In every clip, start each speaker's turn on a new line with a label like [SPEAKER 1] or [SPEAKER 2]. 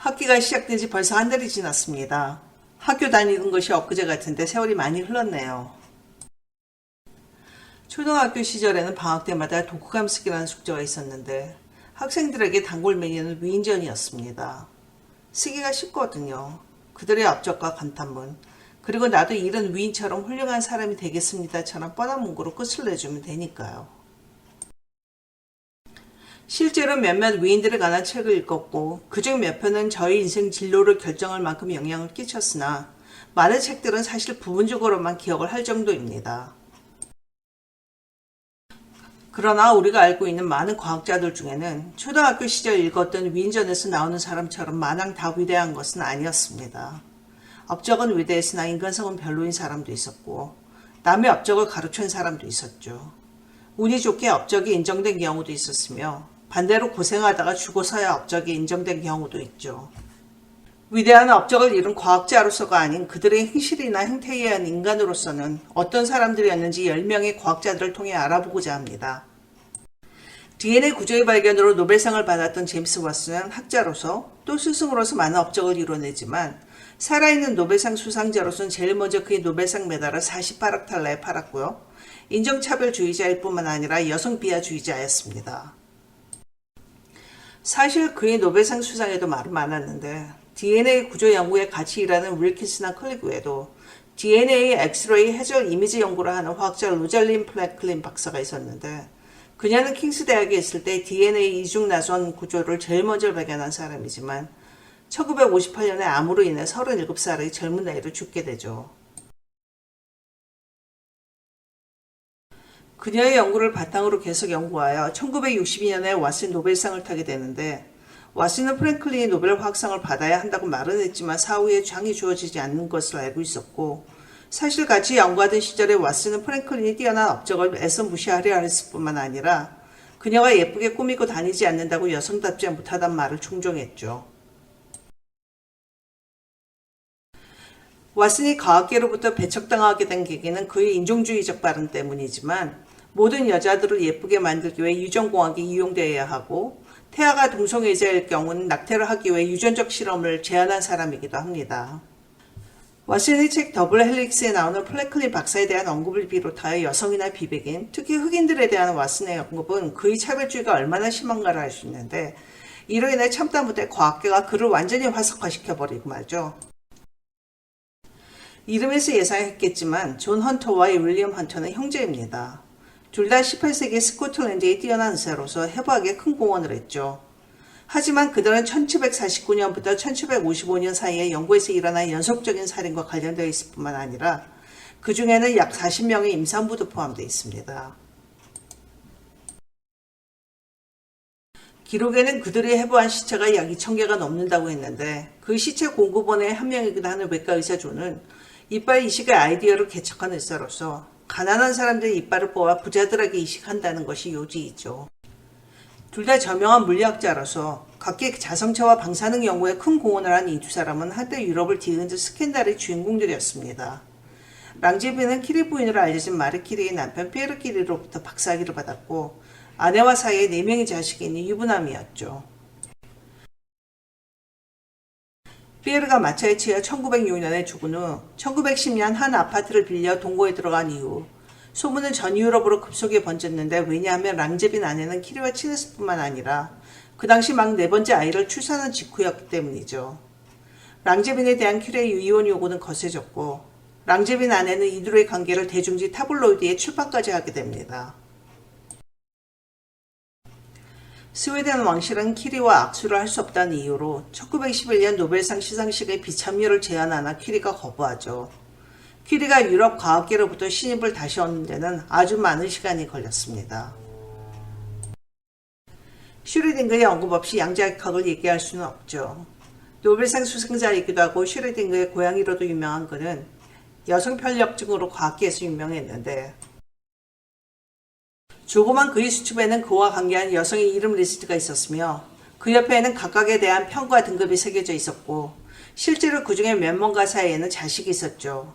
[SPEAKER 1] 학기가 시작된 지 벌써 한 달이 지났습니다. 학교 다니는 것이 엊그제 같은데 세월이 많이 흘렀네요. 초등학교 시절에는 방학 때마다 독후감 쓰기라는 숙제가 있었는데 학생들에게 단골 메뉴는 위인전이었습니다. 쓰기가 쉽거든요. 그들의 업적과 감탄문, 그리고 나도 이런 위인처럼 훌륭한 사람이 되겠습니다처럼 뻔한 문구로 끝을 내주면 되니까요. 실제로 몇몇 위인들에 관한 책을 읽었고 그중 몇 편은 저희 인생 진로를 결정할 만큼 영향을 끼쳤으나 많은 책들은 사실 부분적으로만 기억을 할 정도입니다. 그러나 우리가 알고 있는 많은 과학자들 중에는 초등학교 시절 읽었던 위인전에서 나오는 사람처럼 마냥 다 위대한 것은 아니었습니다. 업적은 위대했으나 인간성은 별로인 사람도 있었고 남의 업적을 가로챈 사람도 있었죠. 운이 좋게 업적이 인정된 경우도 있었으며 반대로 고생하다가 죽어서야 업적이 인정된 경우도 있죠. 위대한 업적을 이룬 과학자로서가 아닌 그들의 행실이나 행태에 의한 인간으로서는 어떤 사람들이었는지 10명의 과학자들을 통해 알아보고자 합니다. DNA 구조의 발견으로 노벨상을 받았던 제임스 왓슨은 학자로서 또 스승으로서 많은 업적을 이뤄내지만 살아있는 노벨상 수상자로서는 제일 먼저 그의 노벨상 메달을 48억 달러에 팔았고요. 인종차별주의자일 뿐만 아니라 여성 비하주의자였습니다. 사실 그의 노벨상 수상에도 말은 많았는데 DNA 구조 연구에 같이 일하는 윌킨스나 클릭 외에도 DNA 엑스레이 해절 이미지 연구를 하는 화학자 로잘린 플래클린 박사가 있었는데 그녀는 킹스 대학에 있을 때 DNA 이중나선 구조를 제일 먼저 발견한 사람이지만 1958년에 암으로 인해 37살의 젊은 나이로 죽게 되죠. 그녀의 연구를 바탕으로 계속 연구하여 1962년에 왓슨 노벨상을 타게 되는데 왓슨은 프랭클린이 노벨 화학상을 받아야 한다고 말은 했지만 사후에 장이 주어지지 않는 것을 알고 있었고 사실 같이 연구하던 시절에 왓슨은 프랭클린이 뛰어난 업적을 애써 무시하려 했을 뿐만 아니라 그녀가 예쁘게 꾸미고 다니지 않는다고 여성답지 못하단 말을 종종했죠. 왓슨이 과학계로부터 배척당하게 된 계기는 그의 인종주의적 발언 때문이지만 모든 여자들을 예쁘게 만들기 위해 유전공학이 이용되어야 하고 태아가 동성애자일 경우는 낙태를 하기 위해 유전적 실험을 제안한 사람이기도 합니다. 왓슨의 책 더블 헬릭스에 나오는 플래클린 박사에 대한 언급을 비롯하여 여성이나 비백인, 특히 흑인들에 대한 왓슨의 언급은 그의 차별주의가 얼마나 심한가를 알 수 있는데 이로 인해 참다 못해 과학계가 그를 완전히 화석화시켜버리고 말죠. 이름에서 예상했겠지만 존 헌터와 윌리엄 헌터는 형제입니다. 둘 다 18세기 스코틀랜드의 뛰어난 의사로서 해부학에 큰 공헌을 했죠. 하지만 그들은 1749년부터 1755년 사이에 영국에서 일어난 연속적인 살인과 관련되어 있을 뿐만 아니라 그 중에는 약 40명의 임산부도 포함되어 있습니다. 기록에는 그들이 해부한 시체가 약 2,000개가 넘는다고 했는데 그 시체 공급원의 한 명이기도 하는 외과의사 존은 이빨 이식의 아이디어를 개척한 의사로서 가난한 사람들의 이빨을 뽑아 부자들에게 이식한다는 것이 요지이죠. 둘 다 저명한 물리학자로서 각기 자성체와 방사능 연구에 큰 공헌을 한 이 두 사람은 한때 유럽을 뒤흔든 스캔들의 주인공들이었습니다. 랑제비는 키리 부인으로 알려진 마리 키리의 남편 피에르 키리로부터 박사학위를 받았고 아내와 사이에 4명의 자식이 있는 유부남이었죠. 피에르가 마차에 치여 1906년에 죽은 후 1910년 한 아파트를 빌려 동거에 들어간 이후 소문은 전 유럽으로 급속히 번졌는데 왜냐하면 랑제빈 아내는 키리와 친했을 뿐만 아니라 그 당시 막 4번째 아이를 출산한 직후였기 때문이죠. 랑제빈에 대한 키리의 이혼 요구는 거세졌고 랑제빈 아내는 이들의 관계를 대중지 타블로이드에 출판까지 하게 됩니다. 스웨덴 왕실은 키리와 악수를 할 수 없다는 이유로 1911년 노벨상 시상식에 비참여를 제안하나 키리가 거부하죠. 키리가 유럽 과학계로부터 신입을 다시 얻는 데는 아주 많은 시간이 걸렸습니다. 슈레딩거의 언급 없이 양자역학을 얘기할 수는 없죠. 노벨상 수상자이기도 하고 슈레딩거의 고양이로도 유명한 그는 여성 편력증으로 과학계에서 유명했는데 조그만 그의 수첩에는 그와 관계한 여성의 이름 리스트가 있었으며 그 옆에는 각각에 대한 평과 등급이 새겨져 있었고 실제로 그 중에 몇 명가 사이에는 자식이 있었죠.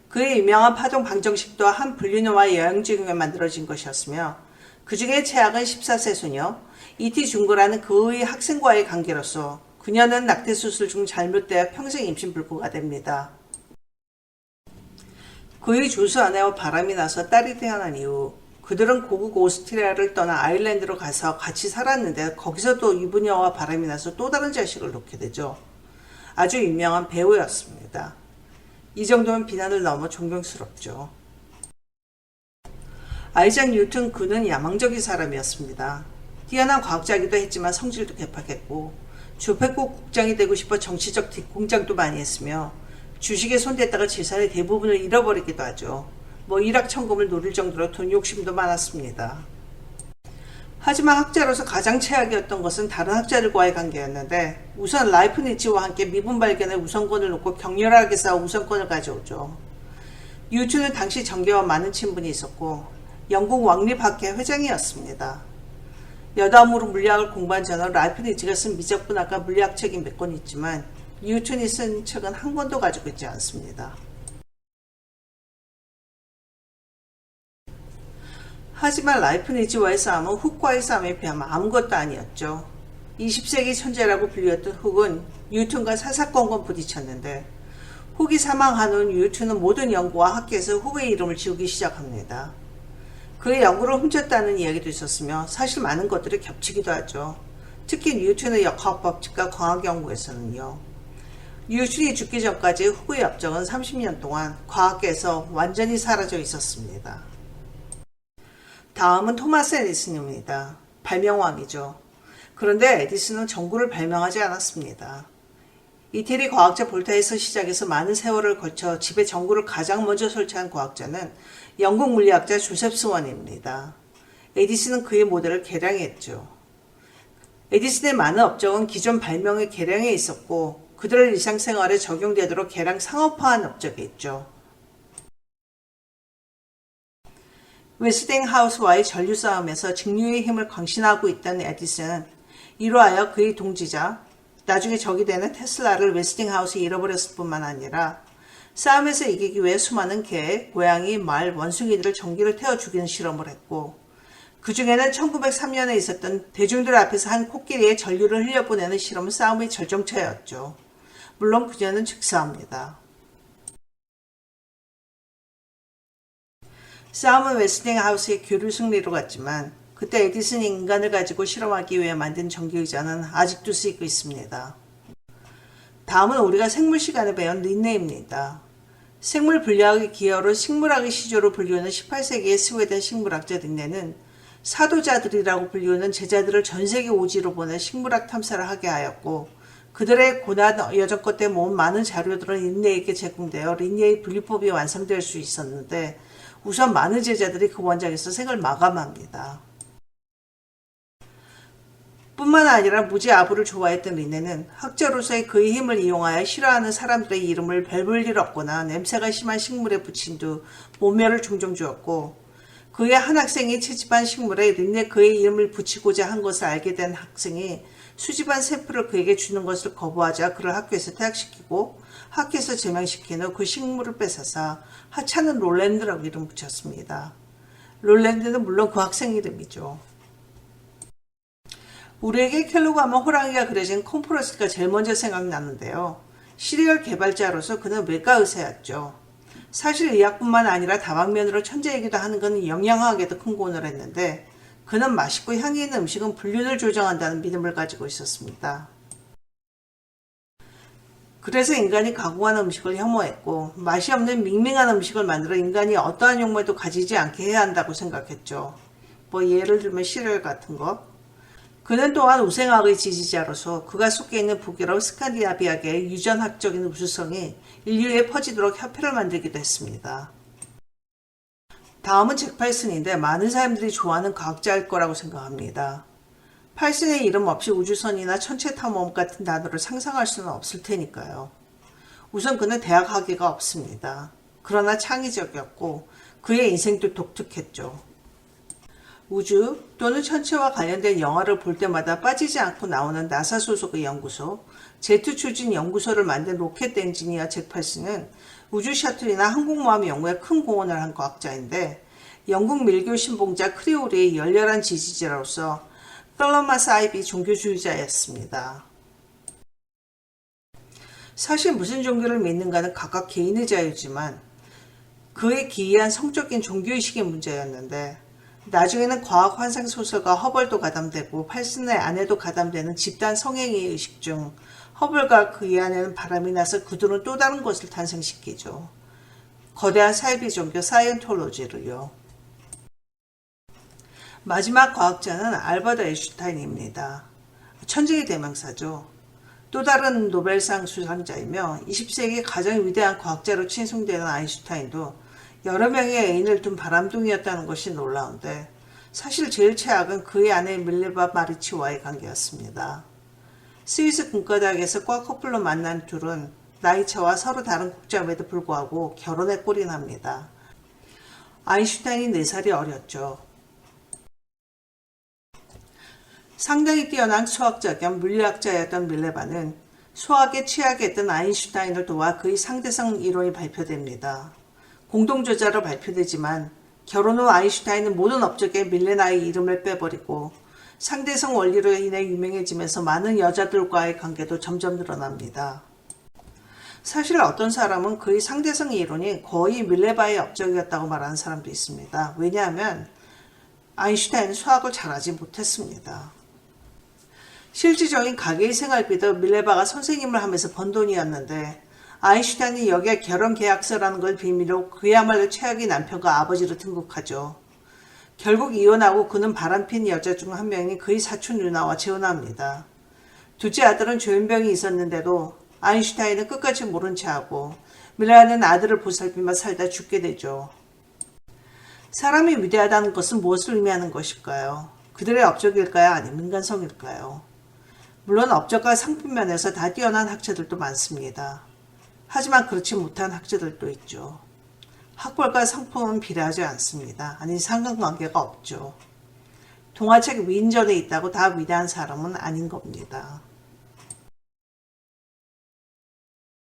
[SPEAKER 1] 그의 유명한 파동 방정식 또한 한 불륜녀와 여행 중에 만들어진 것이었으며 그 중에 최악은 14세 소녀 이티 중고라는 그의 학생과의 관계로서 그녀는 낙태 수술 중 잘못되어 평생 임신 불구가 됩니다. 그의 조수 아내와 바람이 나서 딸이 태어난 이후 그들은 고국 오스트리아를 떠나 아일랜드로 가서 같이 살았는데 거기서도 이분녀와 바람이 나서 또 다른 자식을 놓게 되죠. 아주 유명한 배우였습니다. 이 정도면 비난을 넘어 존경스럽죠. 아이작 뉴턴 그는 야망적인 사람이었습니다. 뛰어난 과학자이기도 했지만 성질도 개팍했고 조폐국 국장이 되고 싶어 정치적 뒷공장도 많이 했으며 주식에 손댔다가 재산의 대부분을 잃어버리기도 하죠. 일확천금을 노릴 정도로 돈 욕심도 많았습니다. 하지만 학자로서 가장 최악이었던 것은 다른 학자들과의 관계였는데 우선 라이프니츠와 함께 미분 발견에 우선권을 놓고 격렬하게 싸워 우선권을 가져오죠. 뉴턴은 당시 정계와 많은 친분이 있었고 영국 왕립학회 회장이었습니다. 여담으로 물리학을 공부한 저는 라이프니츠가 쓴 미적분학과 물리학책이 몇 권 있지만 뉴턴이 쓴 책은 한 권도 가지고 있지 않습니다. 하지만 라이프니츠와의 싸움은 훅과의 싸움에 비하면 아무것도 아니었죠. 20세기 천재라고 불렸던 훅은 뉴턴과 사사건건 부딪혔는데 훅이 사망한 후 뉴턴은 모든 연구와 학계에서 훅의 이름을 지우기 시작합니다. 그의 연구를 훔쳤다는 이야기도 있었으며 사실 많은 것들이 겹치기도 하죠. 특히 뉴턴의 역학 법칙과 과학 연구에서는요. 뉴턴이 죽기 전까지 훅의 업적은 30년 동안 과학계에서 완전히 사라져 있었습니다. 다음은 토마스 에디슨입니다. 발명왕이죠. 그런데 에디슨은 전구를 발명하지 않았습니다. 이태리 과학자 볼타에서 시작해서 많은 세월을 거쳐 집에 전구를 가장 먼저 설치한 과학자는 영국 물리학자 조셉 스원입니다. 에디슨은 그의 모델을 개량했죠. 에디슨의 많은 업적은 기존 발명의 개량에 있었고 그들을 일상생활에 적용되도록 개량 상업화한 업적이 있죠. 웨스팅하우스와의 전류 싸움에서 직류의 힘을 광신하고 있던 에디슨은 이로하여 그의 동지자, 나중에 적이 되는 테슬라를 웨스팅하우스에 잃어버렸을 뿐만 아니라 싸움에서 이기기 위해 수많은 개, 고양이, 말, 원숭이들을 전기를 태워 죽이는 실험을 했고 그 중에는 1903년에 있었던 대중들 앞에서 한 코끼리의 전류를 흘려보내는 실험은 싸움의 절정체였죠. 물론 그녀는 즉사합니다. 싸움은 웨스팅하우스의 교류 승리로 갔지만 그때 에디슨이 인간을 가지고 실험하기 위해 만든 전기의자는 아직도 쓰이고 있습니다. 다음은 우리가 생물 시간에 배운 린네입니다. 생물 분리학의 기여로 식물학의 시조로 불리우는 18세기의 스웨덴 식물학자 린네는 사도자들이라고 불리우는 제자들을 전세계 오지로 보내 식물학 탐사를 하게 하였고 그들의 고난 여정 끝에 모은 많은 자료들은 린네에게 제공되어 린네의 분리법이 완성될 수 있었는데 우선 많은 제자들이 그 원작에서 생을 마감합니다. 뿐만 아니라 무지아부를 좋아했던 린네는 학자로서의 그의 힘을 이용하여 싫어하는 사람들의 이름을 별볼일 없거나 냄새가 심한 식물에 붙인 뒤 모멸을 종종 주었고 그의 한 학생이 채집한 식물에 린네 그의 이름을 붙이고자 한 것을 알게 된 학생이 수집한 샘플을 그에게 주는 것을 거부하자 그를 학교에서 퇴학시키고 학교에서 제명시킨 후 그 식물을 뺏어서 하찮은 롤랜드라고 이름 붙였습니다. 롤랜드는 물론 그 학생 이름이죠. 우리에게 켈로그 하면 호랑이가 그려진 콤프로스가 제일 먼저 생각나는데요. 시리얼 개발자로서 그는 외과 의사였죠. 사실 의학뿐만 아니라 다방면으로 천재이기도 하는 그는 영양학에도 큰 공헌을 했는데 그는 맛있고 향이 있는 음식은 불륜을 조정한다는 믿음을 가지고 있었습니다. 그래서 인간이 가공한 음식을 혐오했고 맛이 없는 밍밍한 음식을 만들어 인간이 어떠한 욕망도 가지지 않게 해야 한다고 생각했죠. 예를 들면 시리얼 같은 거. 그는 또한 우생학의 지지자로서 그가 속해 있는 북유럽 스칸디나비아계의 유전학적인 우수성이 인류에 퍼지도록 협회를 만들기도 했습니다. 다음은 잭 팔슨인데 많은 사람들이 좋아하는 과학자일 거라고 생각합니다. 팔슨의 이름 없이 우주선이나 천체 탐험 같은 단어를 상상할 수는 없을 테니까요. 우선 그는 대학 학위가 없습니다. 그러나 창의적이었고 그의 인생도 독특했죠. 우주 또는 천체와 관련된 영화를 볼 때마다 빠지지 않고 나오는 나사 소속의 연구소, 제트 추진 연구소를 만든 로켓 엔지니어 잭 팔슨은 우주 셔틀이나 항공모함 연구에 큰 공헌을 한 과학자인데 영국 밀교 신봉자 크리오리의 열렬한 지지자로서 컬러마스 아이비 종교주의자였습니다. 사실 무슨 종교를 믿는가는 각각 개인의 자유지만 그에 기이한 성적인 종교의식의 문제였는데 나중에는 과학 환상 소설가 허벌도 가담되고 팔슨의 아내도 가담되는 집단 성행위 의식 중 허벌과 그의 아내는 바람이 나서 그들은 또 다른 것을 탄생시키죠. 거대한 사이비 종교 사이언톨로지를요. 마지막 과학자는 알버트 아인슈타인입니다. 천재의 대명사죠. 또 다른 노벨상 수상자이며 20세기 가장 위대한 과학자로 칭송되는 아인슈타인도 여러 명의 애인을 둔 바람둥이였다는 것이 놀라운데 사실 제일 최악은 그의 아내 밀레바 마리치와의 관계였습니다. 스위스 공과대학에서 과 커플로 만난 둘은 나이차와 서로 다른 국적임에도 불구하고 결혼에 꼴이 납니다. 아인슈타인이 4살이 어렸죠. 상당히 뛰어난 수학자 겸 물리학자였던 밀레바는 수학에 취약했던 아인슈타인을 도와 그의 상대성 이론이 발표됩니다. 공동저자로 발표되지만 결혼 후 아인슈타인은 모든 업적에 밀레나의 이름을 빼버리고 상대성 원리로 인해 유명해지면서 많은 여자들과의 관계도 점점 늘어납니다. 사실 어떤 사람은 그의 상대성 이론이 거의 밀레바의 업적이었다고 말하는 사람도 있습니다. 왜냐하면 아인슈타인은 수학을 잘하지 못했습니다. 실질적인 가계의 생활비도 밀레바가 선생님을 하면서 번 돈이었는데 아인슈타인이 여기에 결혼계약서라는 걸 비밀로 그야말로 최악의 남편과 아버지로 등극하죠. 결국 이혼하고 그는 바람핀 여자 중 한 명이 그의 사촌 누나와 재혼합니다. 둘째 아들은 조현병이 있었는데도 아인슈타인은 끝까지 모른 채하고 밀레바는 아들을 보살피며 살다 죽게 되죠. 사람이 위대하다는 것은 무엇을 의미하는 것일까요? 그들의 업적일까요? 아니면 인간성일까요? 물론 업적과 상품 면에서 다 뛰어난 학자들도 많습니다. 하지만 그렇지 못한 학자들도 있죠. 학벌과 상품은 비례하지 않습니다. 아니 상관관계가 없죠. 동화책 위인전에 있다고 다 위대한 사람은 아닌 겁니다.